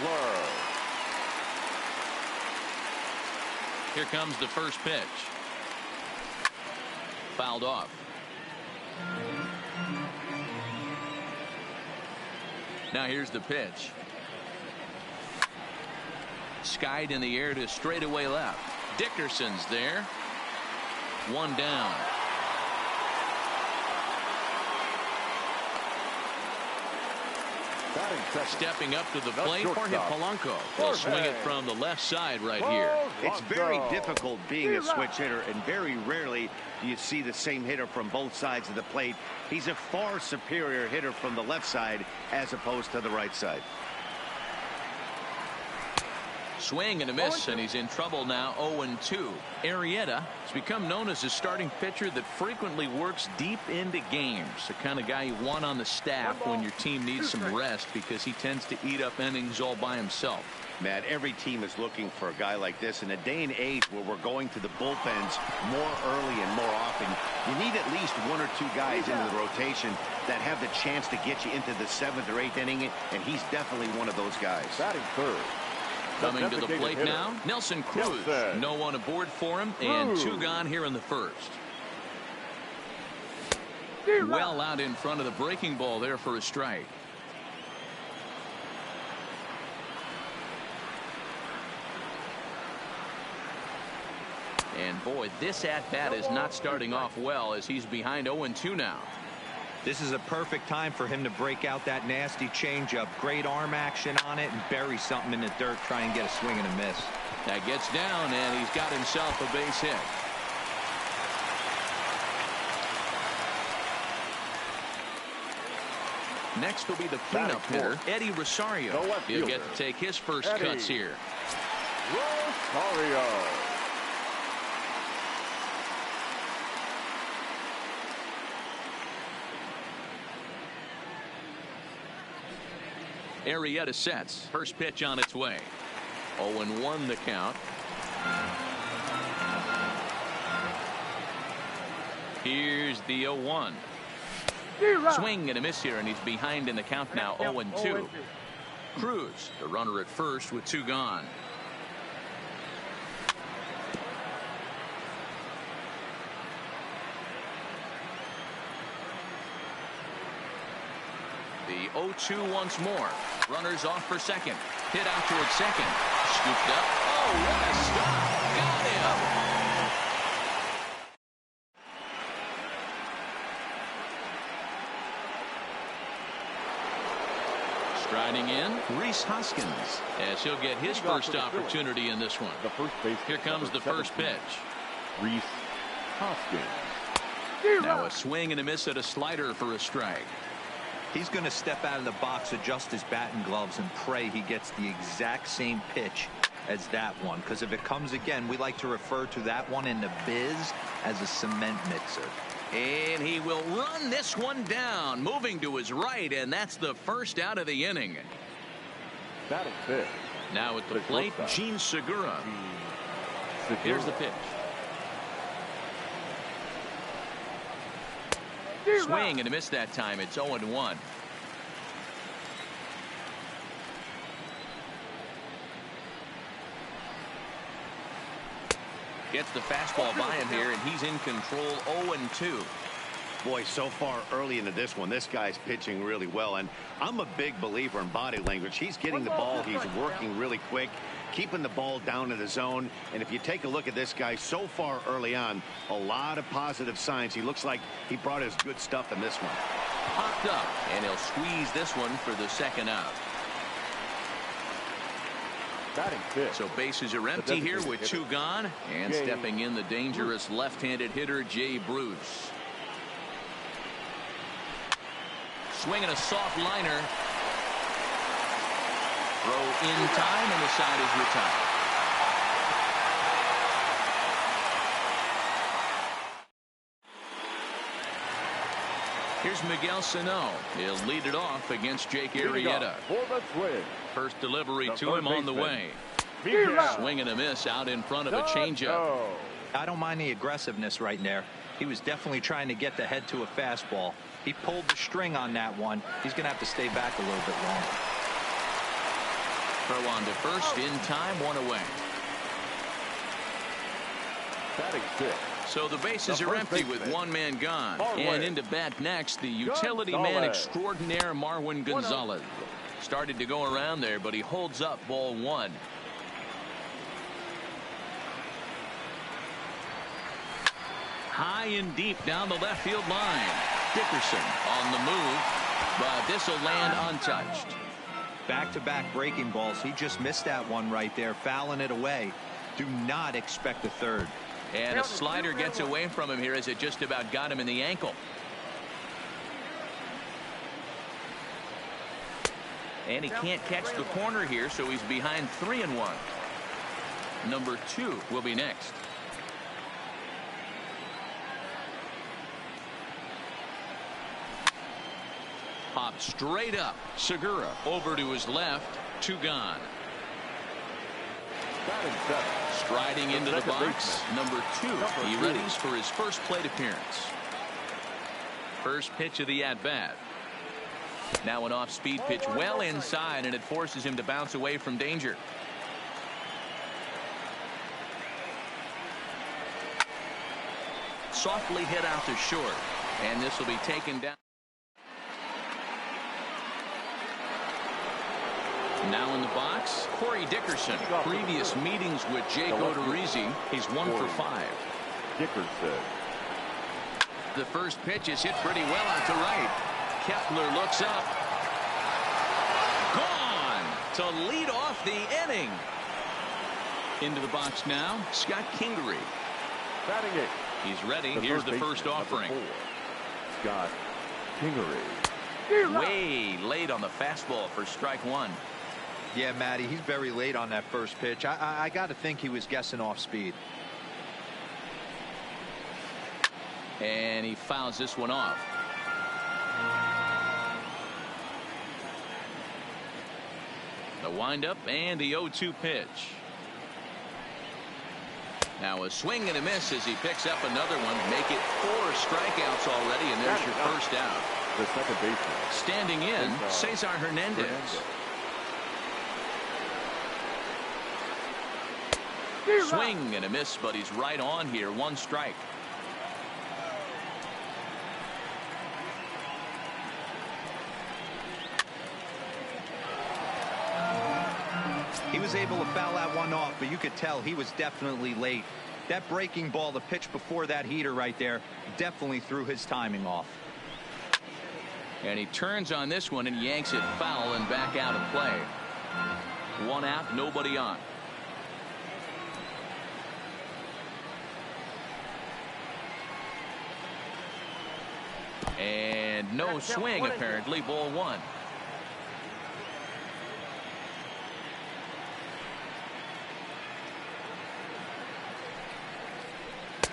Leffler. Here comes the first pitch. Fouled off. Now here's the pitch. Skied in the air to straightaway left. Dickerson's there. One down. Stepping up to the plate, Jorge Polanco. He'll swing it from the left side right here. It's very difficult being a switch hitter, and very rarely do you see the same hitter from both sides of the plate. He's a far superior hitter from the left side as opposed to the right side. Swing and a miss, and he's in trouble now. 0-2. Arrieta has become known as a starting pitcher that frequently works deep into games. The kind of guy you want on the staff when your team needs some rest, because he tends to eat up innings all by himself. Matt, every team is looking for a guy like this. In a day and age where we're going to the bullpens more early and more often, you need at least one or two guys into the rotation that have the chance to get you into the 7th or 8th inning, and he's definitely one of those guys. Batting third. Coming to the plate now, Nelson Cruz. No one aboard for him, and 2 gone here in the first. Well out in front of the breaking ball there for a strike. And boy, this at-bat is not starting off well, as he's behind 0-2 now. This is a perfect time for him to break out that nasty changeup. Great arm action on it and bury something in the dirt. Try and get a swing and a miss. That gets down, and he's got himself a base hit. Next will be the cleanup hitter, Eddie Rosario. He'll get to take his first cuts here. Rosario. Arrieta sets. First pitch on its way. 0-1 the count. Here's the 0-1. Swing and a miss here, and he's behind in the count now. 0-2. Cruz, the runner at first with 2 gone. The 0-2 once more. Runners off for second. Hit out towards second. Scooped up. Oh, what a stop. Got him. Striding in, Rhys Hoskins, as he'll get his first opportunity in this one. Here comes the first pitch. Rhys Hoskins. Now a swing and a miss at a slider for a strike. He's going to step out of the box, adjust his batting gloves, and pray he gets the exact same pitch as that one. Because if it comes again, we like to refer to that one in the biz as a cement mixer. And he will run this one down, moving to his right, and that's the first out of the inning. Batting fifth. Now at the plate, Jean Segura. Here's the pitch. Swing and a miss that time. It's 0-1. Gets the fastball by him here, and he's in control. 0-2. Boy, so far early into this one, this guy's pitching really well, and I'm a big believer in body language. He's getting the ball, he's working really quick, keeping the ball down in the zone. And if you take a look at this guy so far early on, a lot of positive signs. He looks like he brought his good stuff in this one. Popped up, and he'll squeeze this one for the second out. So bases are empty here with 2 gone, and stepping in the dangerous left-handed hitter Jay Bruce. Swinging a soft liner. Throw in time, and the side is retired. Here's Miguel Sano. He'll lead it off against Jake Arrieta. First delivery to him on the way. Swing and a miss out in front of a changeup. I don't mind the aggressiveness right there. He was definitely trying to get the head to a fastball. He pulled the string on that one. He's going to have to stay back a little bit longer. Throw on to first in time, 1 away. Batting fifth. So the bases are empty with one man gone. And into bat next, the utility man extraordinaire Marwin Gonzalez. Started to go around there, but he holds up, ball 1. High and deep down the left field line. Dickerson on the move, but this will land untouched. Back-to-back breaking balls. He just missed that one right there, fouling it away. Do not expect a third. And a slider gets away from him here as it just about got him in the ankle. And he can't catch the corner here, so he's behind 3-1. Number 2 will be next. Popped straight up. Segura over to his left. 2 gone. Striding into the box. Number 2. He readies for his first plate appearance. First pitch of the at-bat. Now an off-speed pitch well inside, and it forces him to bounce away from danger. Softly hit out to short, and this will be taken down. Now in the box, Corey Dickerson. Previous meetings with Jake Odorizzi, he's 1 for 5. Dickerson. The first pitch is hit pretty well out to right. Kepler looks up. Gone to lead off the inning. Into the box now, Scott Kingery. Batting 8. He's ready. Here's the first offering. Scott Kingery. Way late on the fastball for strike 1. Yeah, Matty, he's very late on that first pitch. I got to think he was guessing off speed. And he fouls this one off. The windup and the 0-2 pitch. Now a swing and a miss as he picks up another one. Make it 4 strikeouts already, and there's your first out. The second baseman. Standing in, Cesar Hernandez. Swing and a miss, but he's right on here. 1 strike. He was able to foul that one off, but you could tell he was definitely late. That breaking ball, the pitch before that heater right there, definitely threw his timing off. And he turns on this one and yanks it foul and back out of play. 1 out, nobody on. And no swing, apparently. Ball 1.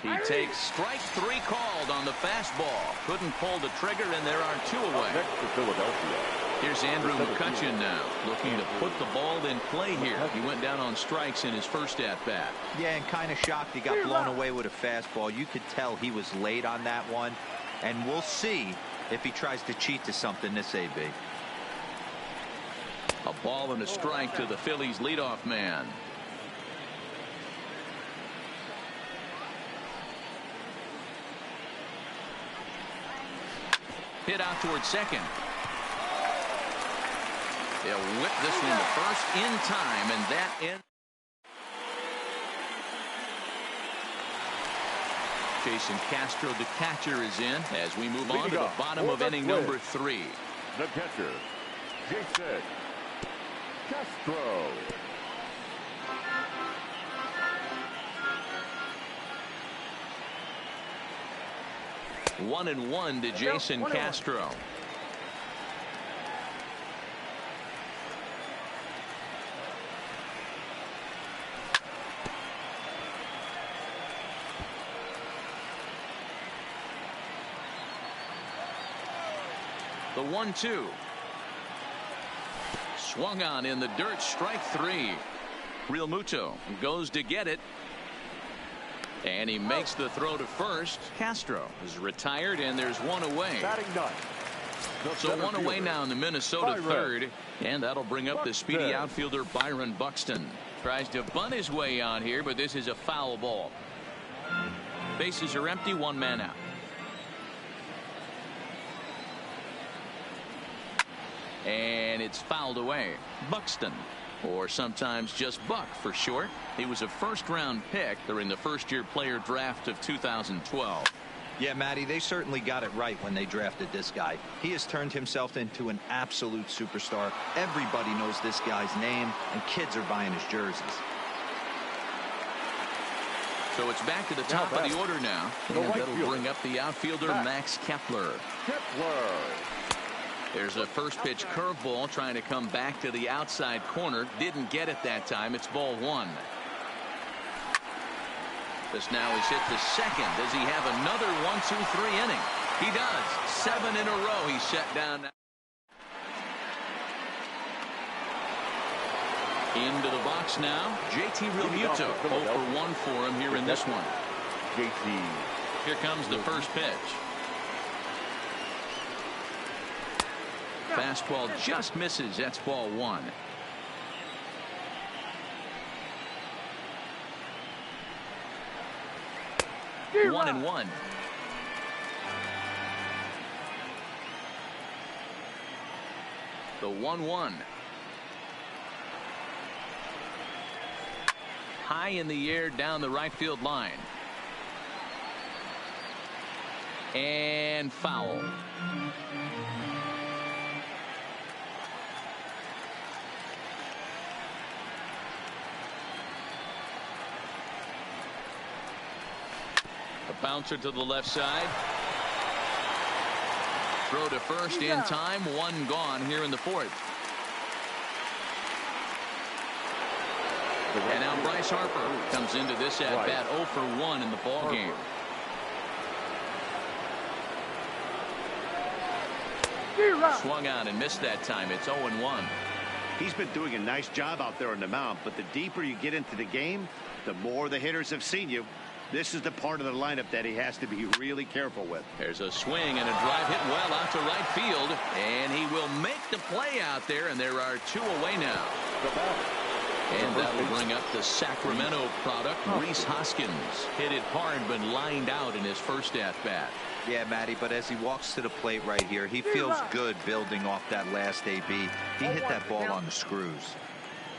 He takes strike 3 called on the fastball. Couldn't pull the trigger, and there are 2 away. Next to Philadelphia. Here's Andrew McCutchen now, looking to put the ball in play here. He went down on strikes in his first at-bat. Yeah, and kind of shocked he got blown away with a fastball. You could tell he was late on that one, and we'll see if he tries to cheat to something this AB. A ball and a strike to the Phillies leadoff man. Hit out towards second. They'll whip this one to first in time, and that ends. Jason Castro, the catcher, is in as we move on to the bottom of inning number 3. The catcher, Jason Castro. One and one to Jason Castro. The 1-2. Swung on in the dirt, strike 3. Real Muto goes to get it. And he makes the throw to first. Castro is retired, and there's 1 away. Batting 9. So one away now in the Minnesota third, and that'll bring up the speedy outfielder Byron Buxton. Tries to bunt his way on here, but this is a foul ball. Bases are empty, one man out. And it's fouled away. Buxton, or sometimes just Buck for short. He was a first-round pick during the first-year player draft of 2012. Yeah, Matty, they certainly got it right when they drafted this guy. He has turned himself into an absolute superstar. Everybody knows this guy's name, and kids are buying his jerseys. So it's back to the top of the order now. And that'll bring up the outfielder Max Kepler. There's a first pitch curveball trying to come back to the outside corner. Didn't get it that time. It's ball one. This now is hit to second. Does he have another 1-2-3 inning? He does. 7 in a row. He's set down. Into the box now. JT Realmuto. 0 for 1 for him here in this one. JT. Here comes the first pitch. Fastball just misses. That's ball one. One and one. The 1-1. High in the air down the right field line. And foul. A bouncer to the left side. Throw to first in time. One gone here in the fourth. And now Bryce Harper comes into this at bat 0 for 1 in the ball game. Swung on and missed that time. It's 0-1. He's been doing a nice job out there on the mound, but the deeper you get into the game, the more the hitters have seen you. This is the part of the lineup that he has to be really careful with. There's a swing and a drive hit well out to right field, and he will make the play out there, and there are 2 away now. And that will bring up the Sacramento product, Rhys Hoskins. Hit it hard, but lined out in his first at-bat. Yeah, Matty, but as he walks to the plate right here, he feels good building off that last AB. He hit that ball on the screws.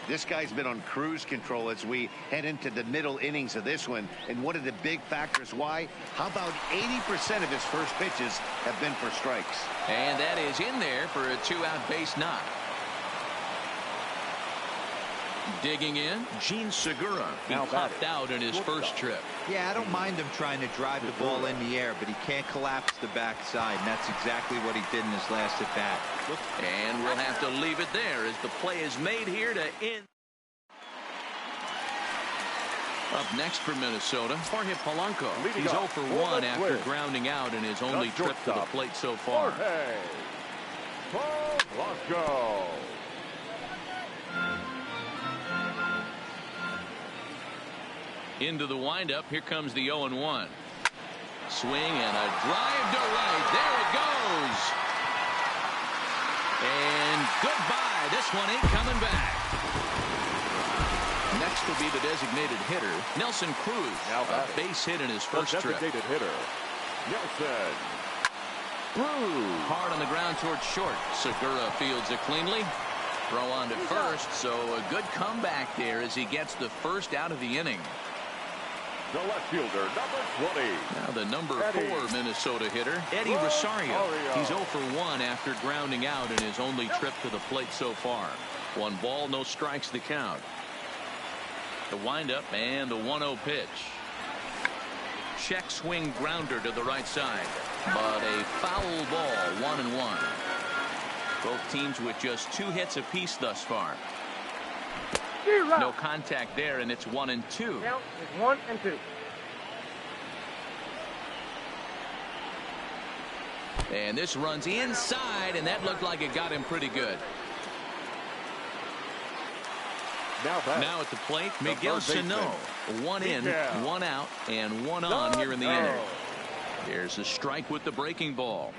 This guy's been on cruise control as we head into the middle innings of this one. And one of the big factors why, how about 80% of his first pitches have been for strikes. And that is in there for a 2-out base knock. Digging in, Gene Segura. He popped out in his first trip. Yeah, I don't mind him trying to drive the ball in the air, but he can't collapse the backside, and that's exactly what he did in his last at bat. And we'll have to leave it there as the play is made here to end. Up next for Minnesota, Jorge Polanco. He's 0 for 1 after grounding out in his only trip to the plate so far. Polanco. Into the windup. Here comes the 0-1. Swing and a drive to right. There it goes. And goodbye. This one ain't coming back. Next will be the designated hitter, Nelson Cruz. A base hit in his first trip. Designated hitter, Nelson Cruz. Hard on the ground towards short. Segura fields it cleanly. Throw on to first, so a good comeback there as he gets the first out of the inning. The left fielder, number 20. Now the number 4 Minnesota hitter, Eddie Rosario. He's 0 for 1 after grounding out in his only trip to the plate so far. 1 ball, no strikes to count. The windup and the 1-0 pitch. Check swing grounder to the right side. But a foul ball, 1-1. Both teams with just 2 hits apiece thus far. No contact there, and it's 1-2. Count is 1-2. And this runs inside, and that looked like it got him pretty good. Now at the plate, Miguel Sano. 1 in, 1 out, and 1 on here in the inning. There's a strike with the breaking ball.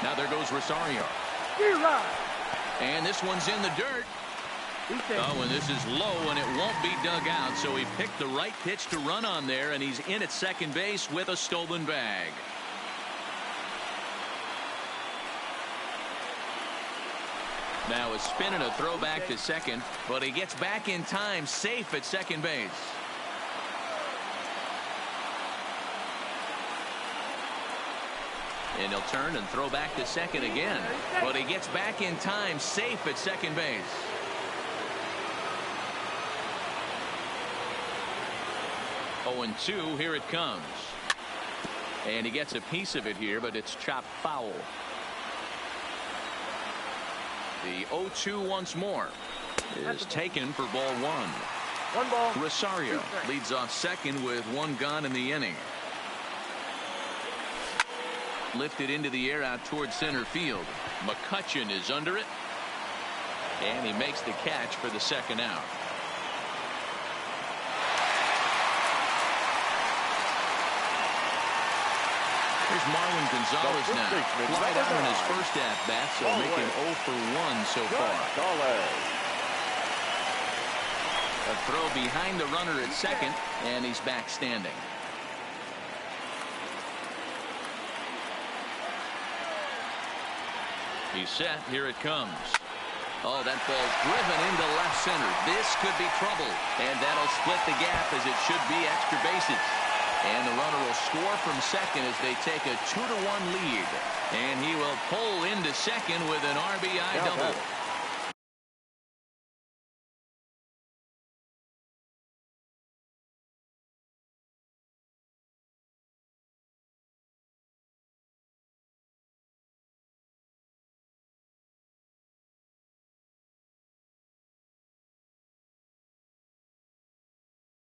Now there goes Rosario. And this one's in the dirt. Oh, and this is low, and it won't be dug out. So he picked the right pitch to run on there, and he's in at second base with a stolen bag. Now a spin and a throw back to second, but he gets back in time, safe at second base. And he'll turn and throw back to second again, but he gets back in time, safe at second base. Oh, and 2, here it comes. And he gets a piece of it here, but it's chopped foul. The 0-2 once more is taken for ball 1. 1 ball. Rosario leads off second with 1 gone in the inning. Lifted into the air out towards center field. McCutchen is under it, and he makes the catch for the second out. Here's Marwin Gonzalez now. Flied out in his first at-bat, so making 0 for 1 so far. A throw behind the runner at second, and he's back standing. He's set. Here it comes. Oh, that ball's driven into left center. This could be trouble, and that'll split the gap as it should be extra bases. And the runner will score from second as they take a 2-1 lead. And he will pull into second with an RBI double.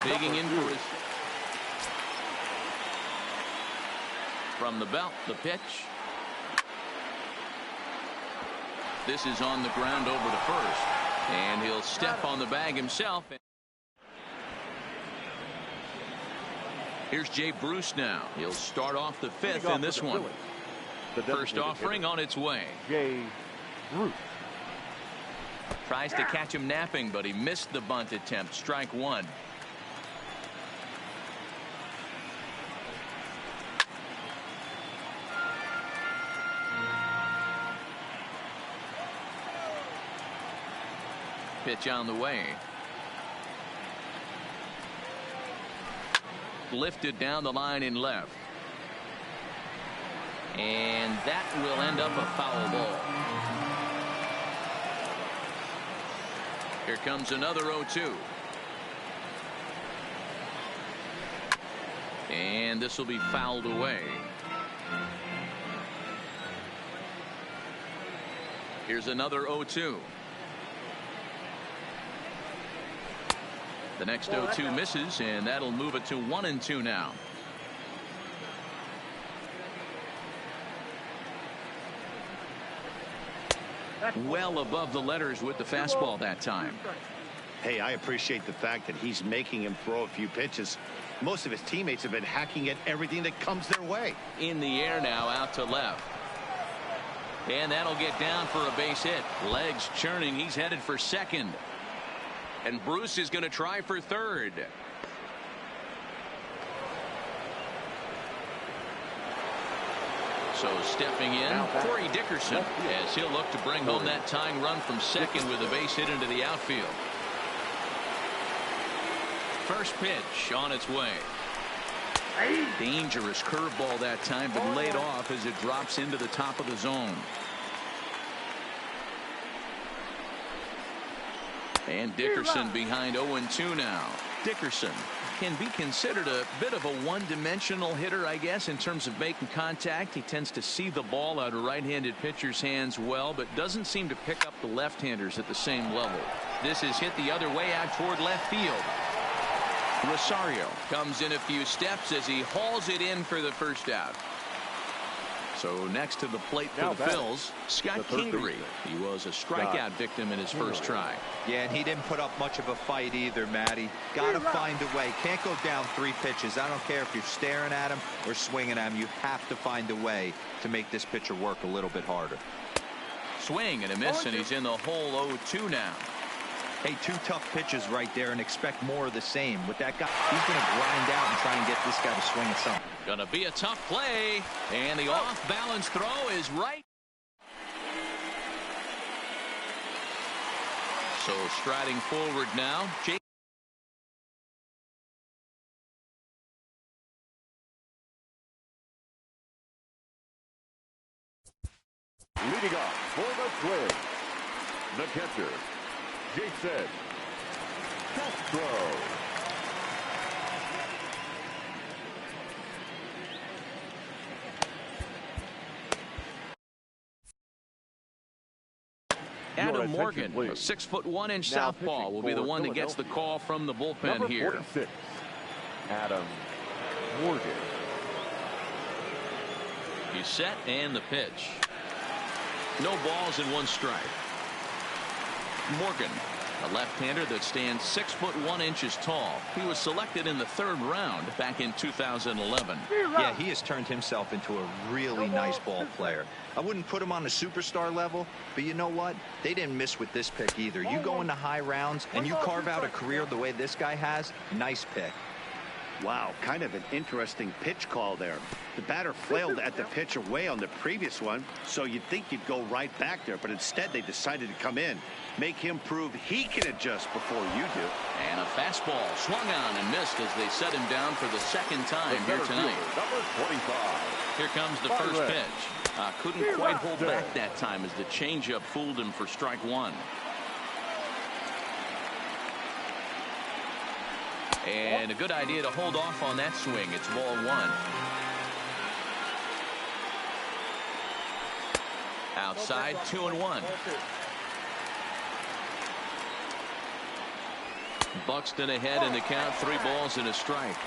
Digging in for his... From the belt, the pitch. This is on the ground over to first, and he'll step on the bag himself. Here's Jay Bruce now. He'll start off the 5th in this one. The first offering on its way. Jay Bruce. Tries to catch him napping, but he missed the bunt attempt. Strike 1. Pitch on the way. Lifted down the line in left. And that will end up a foul ball. Here comes another 0-2. And this will be fouled away. Here's another 0-2. The next 0-2 misses, and that'll move it to 1-2 now. Well above the letters with the fastball that time. Hey, I appreciate the fact that he's making him throw a few pitches. Most of his teammates have been hacking at everything that comes their way. In the air now, out to left. And that'll get down for a base hit. Legs churning. He's headed for second. And Bruce is going to try for third. So stepping in, Corey Dickerson, as he'll look to bring home that tying run from second with a base hit into the outfield. First pitch on its way. Dangerous curveball that time, but laid off as it drops into the top of the zone. And Dickerson behind 0-2 now. Dickerson can be considered a bit of a one-dimensional hitter, I guess, in terms of making contact. He tends to see the ball out of right-handed pitchers' hands well, but doesn't seem to pick up the left-handers at the same level. This is hit the other way out toward left field. Rosario comes in a few steps as he hauls it in for the first out. So next to the plate for Now the batting, Phils, Scott the third Kingery. baseman. He was a strikeout victim in his first try. Yeah, and he didn't put up much of a fight either, Matty. Got to find a way. Can't go down 3 pitches. I don't care if you're staring at him or swinging at him. You have to find a way to make this pitcher work a little bit harder. Swing and a miss, and he's in the hole 0-2 now. Hey, 2 tough pitches right there, and expect more of the same. With that guy, he's going to grind out and try and get this guy to swing at something. Gonna be a tough play, and the off-balance throw is right. So striding forward now, Jake. Leading off for the Twins, the catcher, Jason Castro. Adam Morgan, a 6'1" southpaw, will be the one that gets the call from the bullpen Number here. 46, Adam Morgan. He's set, and the pitch. No balls and 1 strike. Morgan, a left-hander that stands 6'1" tall. He was selected in the 3rd round back in 2011. Yeah, he has turned himself into a really nice ball player. I wouldn't put him on the superstar level, but you know what? They didn't miss with this pick either. You go into high rounds and you carve out a career the way this guy has, nice pick. Wow, kind of an interesting pitch call there. The batter flailed at the pitch away on the previous one, so you'd think you'd go right back there, but instead they decided to come in, make him prove he can adjust before you do. And a fastball swung on and missed as they set him down for the 2nd time here tonight. Number 25. Here comes the first pitch. Couldn't quite hold back that time as the changeup fooled him for strike 1. And a good idea to hold off on that swing. It's ball 1. Outside, 2-1. Buxton ahead in the count, 3 balls and a strike.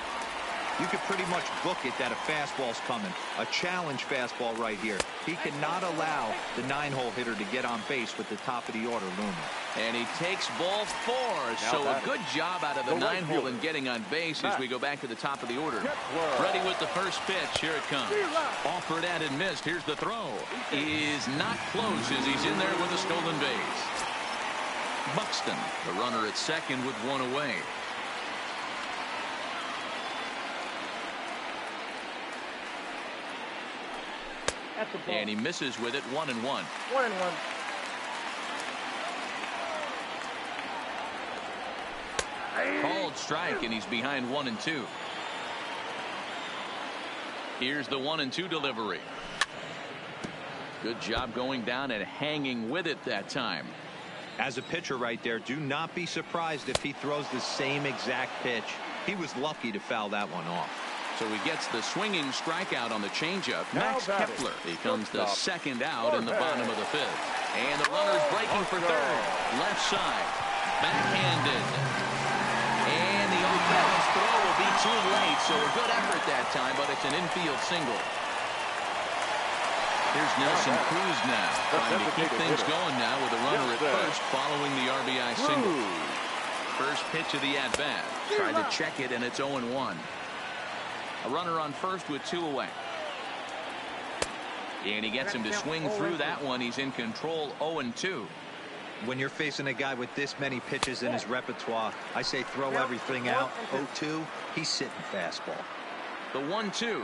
You could pretty much book it that a fastball's coming. A challenge fastball right here. He cannot allow the 9-hole hitter to get on base with the top of the order looming. And he takes ball 4. So a good job out of the 9-hole in getting on base as we go back to the top of the order. Ready with the first pitch. Here it comes. Offered at and missed. Here's the throw. Is not close as he's in there with a stolen base. Buxton, the runner at second with 1 away. And he misses with it, 1-1. 1-1. Called strike, and he's behind 1-2. Here's the 1-2 delivery. Good job going down and hanging with it that time. As a pitcher right there, do not be surprised if he throws the same exact pitch. He was lucky to foul that one off. So he gets the swinging strikeout on the changeup. Max Kepler becomes the 2nd out in the bottom of the 5th. And the runner's breaking for 3rd. Left side. Backhanded. And the off-balance throw will be too late. So a good effort that time, but it's an infield single. Here's Nelson Cruz now, trying to keep things going now with a runner at first following the RBI single. First pitch of the at-bat. Tried to check it, and it's 0-1. A runner on first with 2 away. And he gets him to swing through that one. He's in control, 0-2. When you're facing a guy with this many pitches in his repertoire, I say throw everything out. 0-2, he's sitting fastball. The 1-2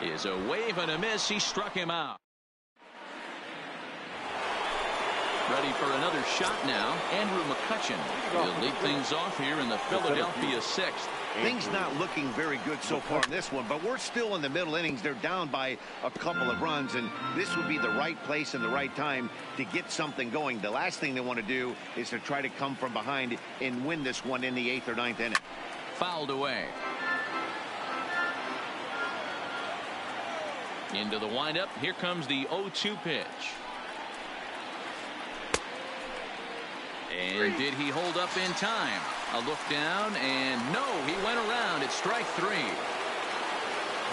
is a wave and a miss. He struck him out. Ready for another shot now. Andrew McCutchen will lead things off here in the Philadelphia 6th. Things not looking very good so far in this one, but we're still in the middle innings. They're down by a couple of runs, and this would be the right place and the right time to get something going. The last thing they want to do is to try to come from behind and win this one in the 8th or 9th inning. Fouled away. Into the windup. Here comes the 0-2 pitch. And did he hold up in time? A look down, and no, he went around. It's strike 3.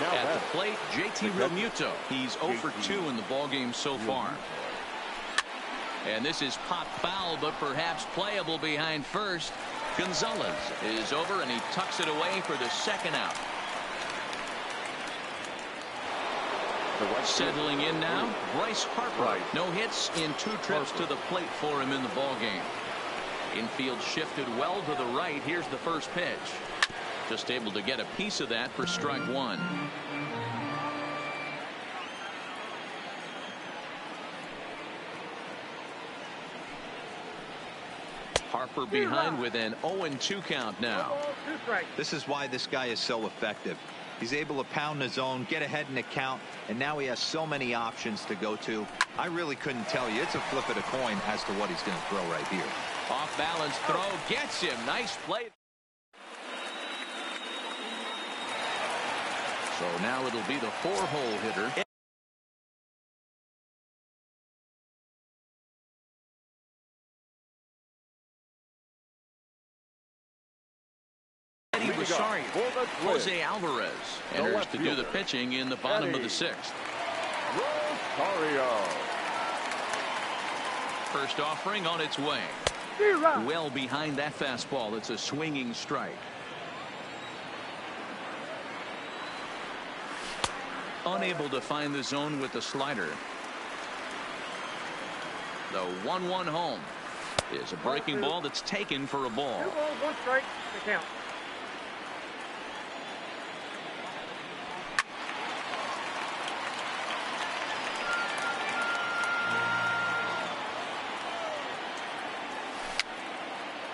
At the plate, JT Realmuto. He's 0 for 2 in the ballgame so far. And this is popped foul, but perhaps playable behind first. Gonzalez is over, and he tucks it away for the second out. Settling in now, Bryce Harper. No hits in 2 trips to the plate for him in the ballgame. Infield shifted well to the right. Here's the first pitch. Just able to get a piece of that for strike 1. Harper behind with an 0-2 count now. This is why this guy is so effective. He's able to pound the zone, get ahead in the count, and now he has so many options to go to. I really couldn't tell you. It's a flip of the coin as to what he's going to throw right here. Off balance throw gets him. Nice play. So now it'll be the 4-hole hitter. Sorry, Jose Alvarez enters to do the pitching in the bottom of the 6th. Rosario. First offering on its way. Well behind that fastball. It's a swinging strike. Unable to find the zone with the slider. The 1-1 home is a breaking ball that's taken for a ball. 2 balls, 1 strike to count.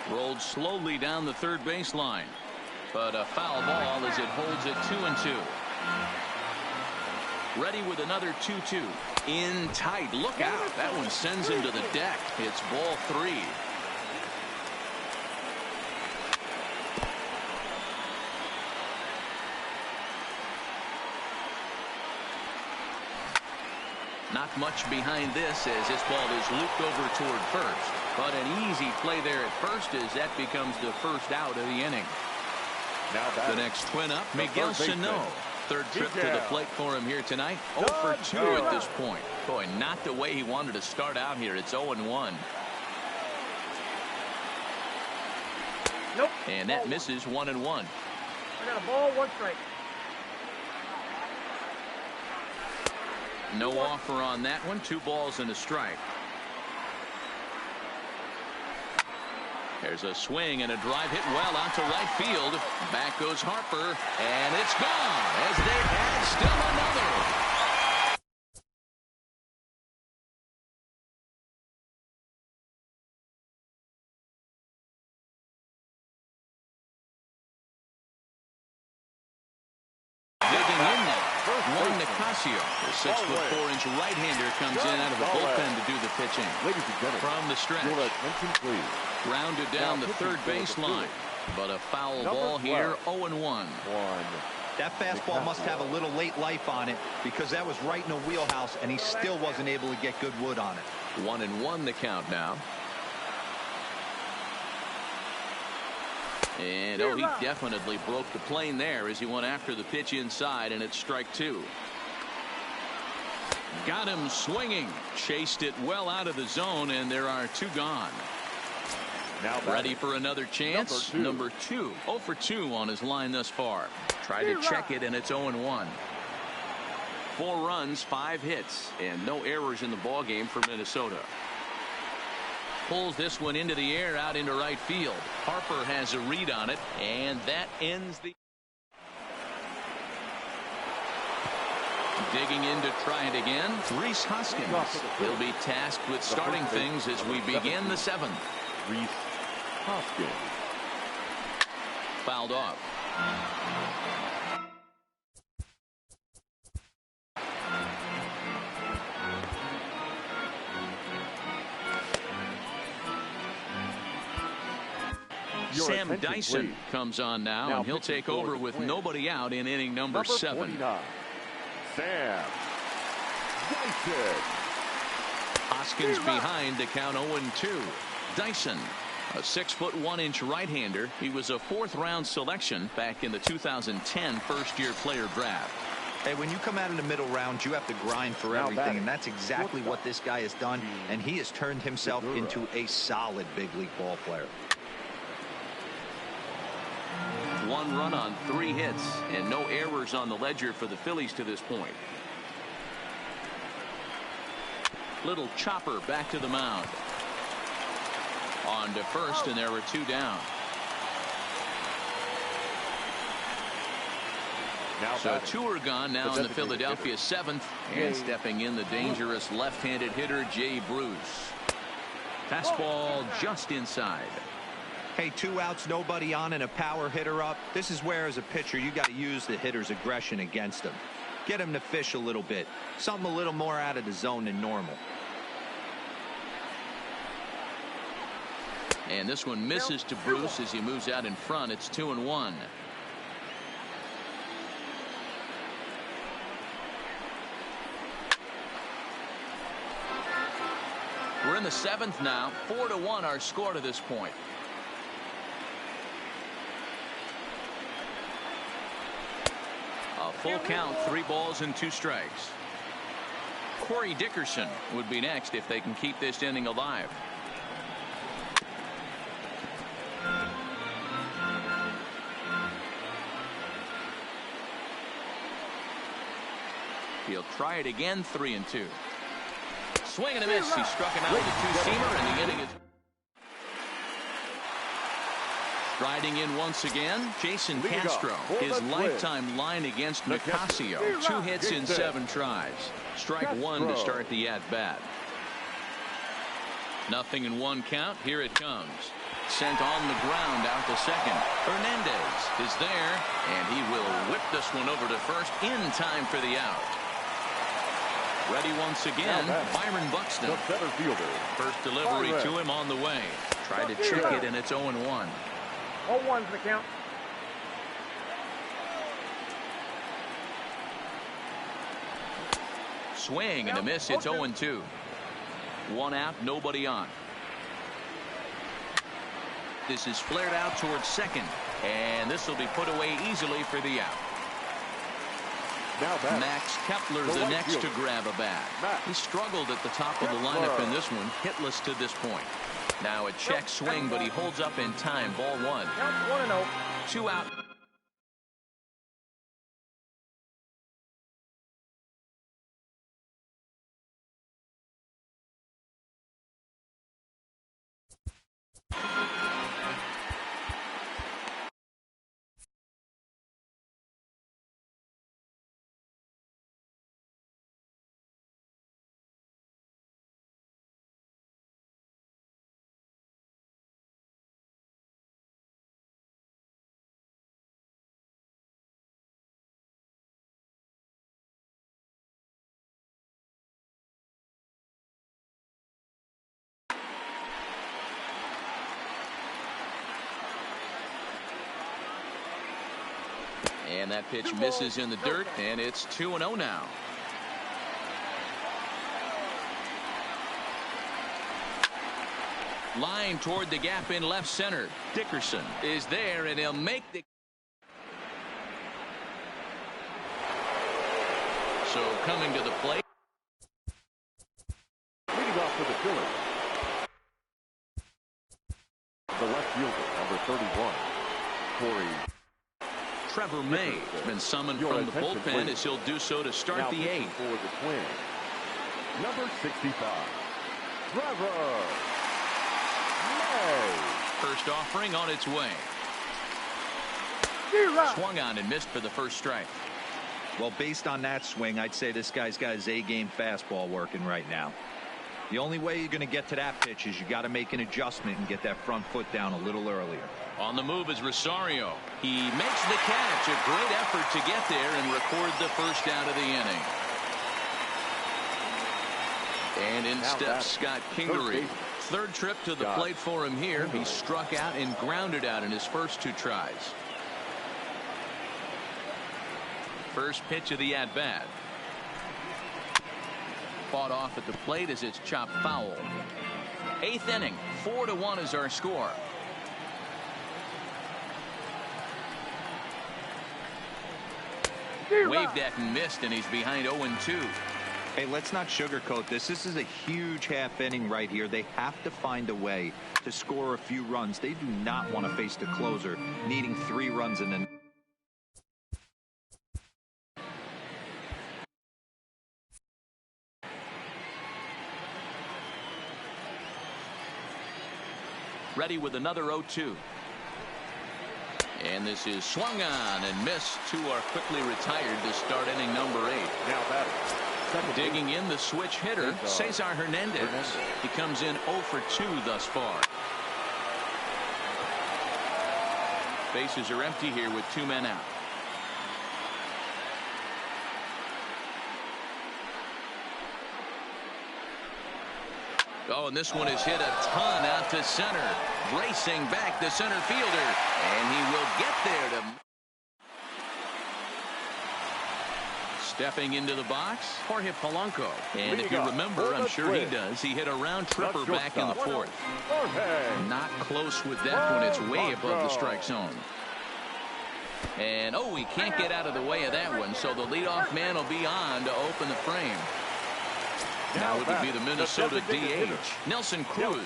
Rolled slowly down the third baseline, but a foul ball as it holds it 2-2. Ready with another 2-2. In tight. Look out. That one sends him to the deck. It's ball 3. Not much behind this as this ball is looped over toward first. But an easy play there at first as that becomes the first out of the inning. Now the next twin up, Miguel Sano. Third trip to the plate for him here tonight. 0 for 2 at this point. Boy, not the way he wanted to start out here. It's 0-1. Nope. And that misses 1-1. I got a ball, 1 strike. No offer on that one. 2 balls and a strike. There's a swing and a drive hit well out to right field. Back goes Harper, and it's gone as they add still another. Digging in now. Juan Nicasio, the 6'4" right-hander, comes in out of the bullpen to do the pitching. Ladies and gentlemen, From the stretch. your attention, please. Grounded down the third baseline, but a foul ball here. 0-1. That fastball must have a little late life on it because that was right in the wheelhouse, and he still wasn't able to get good wood on it. 1-1 the count now. And he definitely broke the plane there as he went after the pitch inside, and it's strike 2. Got him swinging. Chased it well out of the zone, and there are 2 gone. Now ready for another chance. Number 2. 0 for 2 on his line thus far. Tried to check it, and it's 0-1. 4 runs, 5 hits, and no errors in the ballgame for Minnesota. Pulls this one into the air out into right field. Harper has a read on it, and that ends the. Digging in to try it again. Rhys Hoskins. He'll be tasked with starting things as we begin the 7th. Rhys Hoskins. Fouled off. Sam Dyson comes on now, and he'll take over with nobody out in inning number 7. 49. Sam Dyson. Hoskins behind to count 0-2. Dyson, a 6'1" right-hander. He was a 4th-round selection back in the 2010 first-year player draft. Hey, when you come out in the middle rounds, you have to grind for Now everything, batting. and that's exactly what this guy has done, and he has turned himself into a solid big league ball player. 1 run on 3 hits and no errors on the ledger for the Phillies to this point. Little chopper back to the mound. On to first, and there were 2 down. Now So batting. 2 are gone now in the designated Philadelphia 7th. And stepping in, the dangerous left-handed hitter, Jay Bruce. Fastball just inside. Hey, 2 outs, nobody on, and a power hitter up. This is where, as a pitcher, you got to use the hitter's aggression against him. Get him to fish a little bit. Something a little more out of the zone than normal. And this one misses to Bruce as he moves out in front. It's 2-1. We're in the 7th now. 4-1 our score to this point. A full count, 3 balls and 2 strikes. Corey Dickerson would be next if they can keep this inning alive. He'll try it again, 3-2. Swing and a miss. He struck him out with a 2-seamer, and the inning is. Striding in once again, Jason Castro. His lifetime line against Nicasio. 2 hits in 7 tries. Strike 1 to start the at-bat. Nothing in 1 count. Here it comes. Sent on the ground out to second. Hernandez is there, and he will whip this one over to first in time for the out. Ready once again, Byron Buxton. The center fielder. First delivery to him on the way. Tried to trick it, and it's 0-1. 0-1's the count. Swing and a miss. It's 0-2. 1 out, nobody on. This is flared out towards second, and this will be put away easily for the out. Now batting. Max Kepler, the next to grab a bat. He struggled at the top of the lineup in this one, hitless to this point. Now a check swing, but he holds up in time. Ball 1. Count 1-0. 2 out. And that pitch misses in the dirt, and it's 2-0 now. Line toward the gap in left center. Dickerson is there, and he'll make the. So coming to the plate. Leading off for the Phillies. The left fielder, number 31, Corey. Trevor May has been summoned from the bullpen as he'll do so to start Now the 8th. for the Twins, number 65, Trevor May. First offering on its way. Swung on and missed for the first strike. Well, based on that swing, I'd say this guy's got his A-game fastball working right now. The only way you're going to get to that pitch is you got to make an adjustment and get that front foot down a little earlier. On the move is Rosario. He makes the catch. A great effort to get there and record the first out of the inning. And in steps Scott Kingery. Third trip to the plate for him here. He struck out and grounded out in his first 2 tries. First pitch of the at-bat. Fought off at the plate as it's chopped foul. 8th inning. 4-1 is our score. Waved at and missed, and he's behind 0-2. Hey, let's not sugarcoat this. This is a huge half inning right here. They have to find a way to score a few runs. They do not want to face the closer needing 3 runs in the ready with another 0-2. And this is swung on and missed. 2 are quickly retired to start inning number 8. Now batting. Digging in the switch hitter, Cesar Hernandez. He comes in 0 for 2 thus far. Bases are empty here with 2 men out. Oh, and this one is hit a ton out to center. Racing back the center fielder. And he will get there to... Stepping into the box, Jorge Polanco. And if you remember, I'm sure he does, he hit a round tripper back in the 4th. Not close with that one. It's way above the strike zone. And, oh, he can't get out of the way of that one, so the leadoff man will be on to open the frame. Now it would be the Minnesota DH, Nelson Cruz.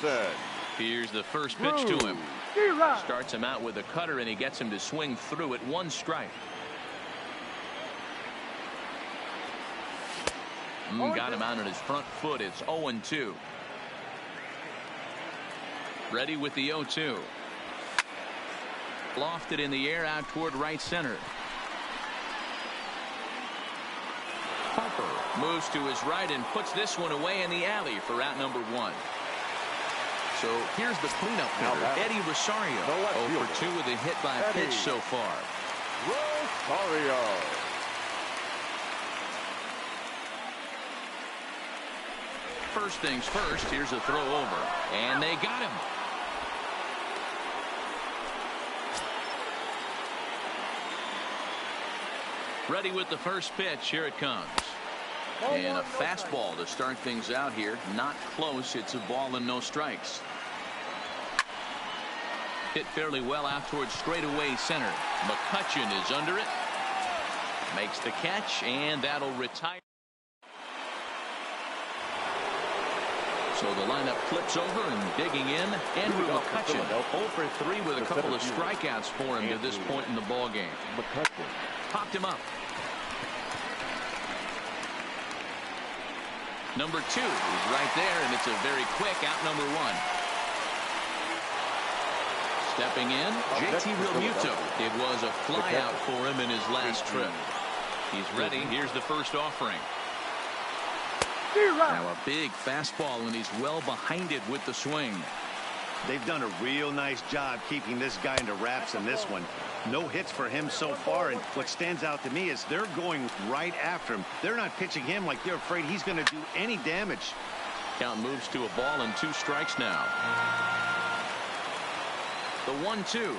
Here's the first pitch to him. Starts him out with a cutter, and he gets him to swing through it. 1 strike. Got him out on his front foot. It's 0-2. Ready with the 0-2. Lofted in the air out toward right center. Harper moves to his right and puts this one away in the alley for out number 1. So here's the cleanup hitter, Eddie Rosario. 0 for 2 with a hit by pitch so far. Rosario. First things first, here's a throw over. And they got him. Ready with the first pitch. Here it comes. And a fastball to start things out here. Not close. It's a ball and no strikes. Hit fairly well out towards straightaway center. McCutchen is under it. Makes the catch, and that'll retire. So the lineup flips over and digging in. Andrew McCutchen, 0 for 3 with a couple of strikeouts for him to this point in the ball game. Popped him up. Number 2 is right there, and it's a very quick out number 1. Stepping in, JT Realmuto. It was a fly out for him in his last trip. He's ready. Here's the first offering. Now a big fastball, and he's well behind it with the swing. They've done a real nice job keeping this guy into wraps in this one. No hits for him so far, and what stands out to me is they're going right after him. They're not pitching him like they're afraid he's going to do any damage. Count moves to a ball and 2 strikes now. The 1-2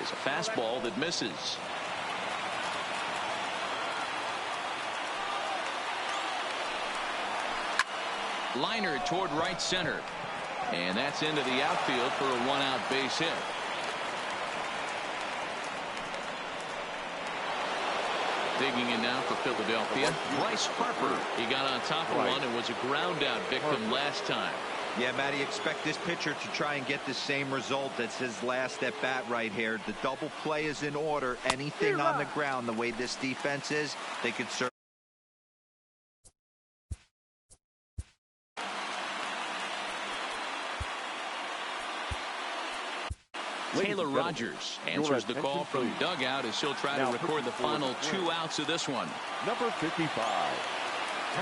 is a fastball that misses. Liner toward right center. And that's into the outfield for a 1-out base hit. Digging in now for Philadelphia, Bryce Harper. He got on top of one and was a ground out victim last time. Yeah, Matty, expect this pitcher to try and get the same result as his last at bat right here. The double play is in order. Anything on the ground, the way this defense is, they could certainly. Taylor Rogers answers the call from dugout as he'll try to record the final 2 outs of this one. Number 55.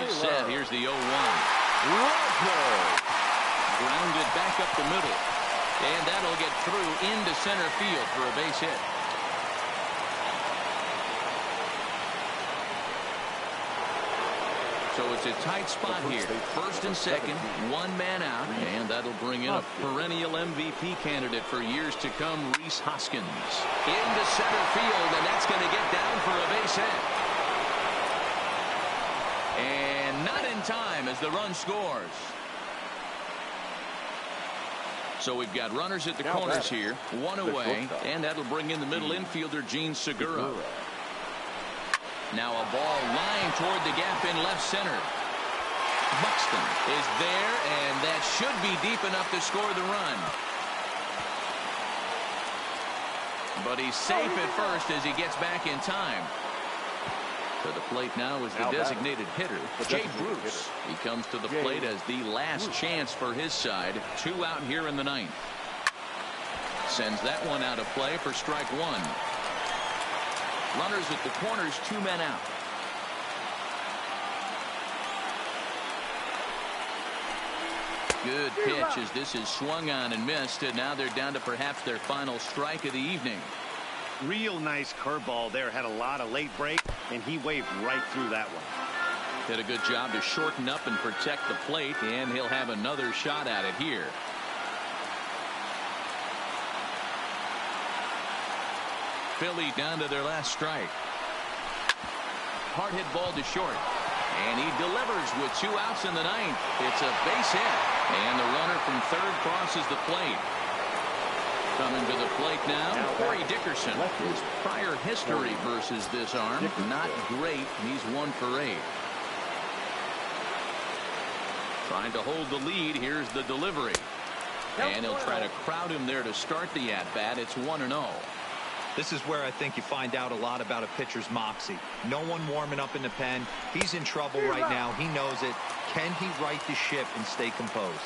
He's set. Here's the 0-1. Rogers. Grounded back up the middle. And that'll get through into center field for a base hit. So it's a tight spot here. First and second, 1 man out, and that'll bring in a perennial MVP candidate for years to come, Rhys Hoskins. Into center field, and that's going to get down for a base hit. And not in time as the run scores. So we've got runners at the corners here, 1 away, and that'll bring in the middle infielder, Jean Segura. Now a ball lined toward the gap in left center. Buxton is there, and that should be deep enough to score the run. But he's safe at first as he gets back in time. To the plate now is the designated hitter, Jay Bruce. He comes to the plate as the last chance for his side. 2 out here in the 9th. Sends that one out of play for strike 1. Runners at the corners, 2 men out. Good pitch as this is swung on and missed, and now they're down to perhaps their final strike of the evening. Real nice curveball there. Had a lot of late break, and he waved right through that one. Did a good job to shorten up and protect the plate, and he'll have another shot at it here. Philly down to their last strike. Hard hit ball to short. And he delivers with 2 outs in the 9th. It's a base hit. And the runner from third crosses the plate. Coming to the plate now, Corey Dickerson. His prior history versus this arm, not great. He's 1 for 8. Trying to hold the lead. Here's the delivery. And he'll try to crowd him there to start the at-bat. It's 1-0. This is where I think you find out a lot about a pitcher's moxie. No one warming up in the pen. He's in trouble right now. He knows it. Can he right the ship and stay composed?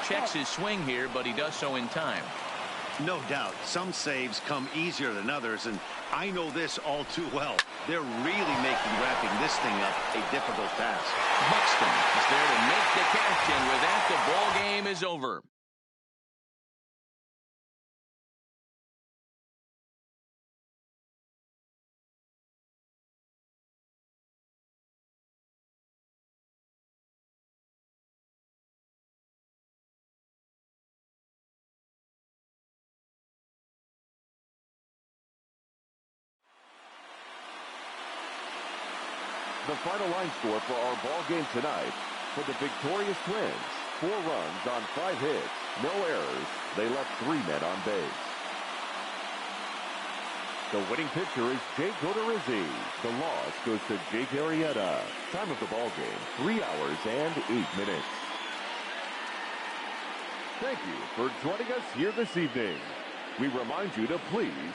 Checks his swing here, but he does so in time. No doubt. Some saves come easier than others, and I know this all too well. They're really making wrapping this thing up a difficult task. Buxton is there to make the catch, and with that, the ball game is over. The final line score for our ball game tonight: for the victorious Twins, 4 runs on 5 hits, no errors. They left 3 men on base. The winning pitcher is Jake Odorizzi. The loss goes to Jake Arrieta. Time of the ball game, 3 hours and 8 minutes. Thank you for joining us here this evening. We remind you to please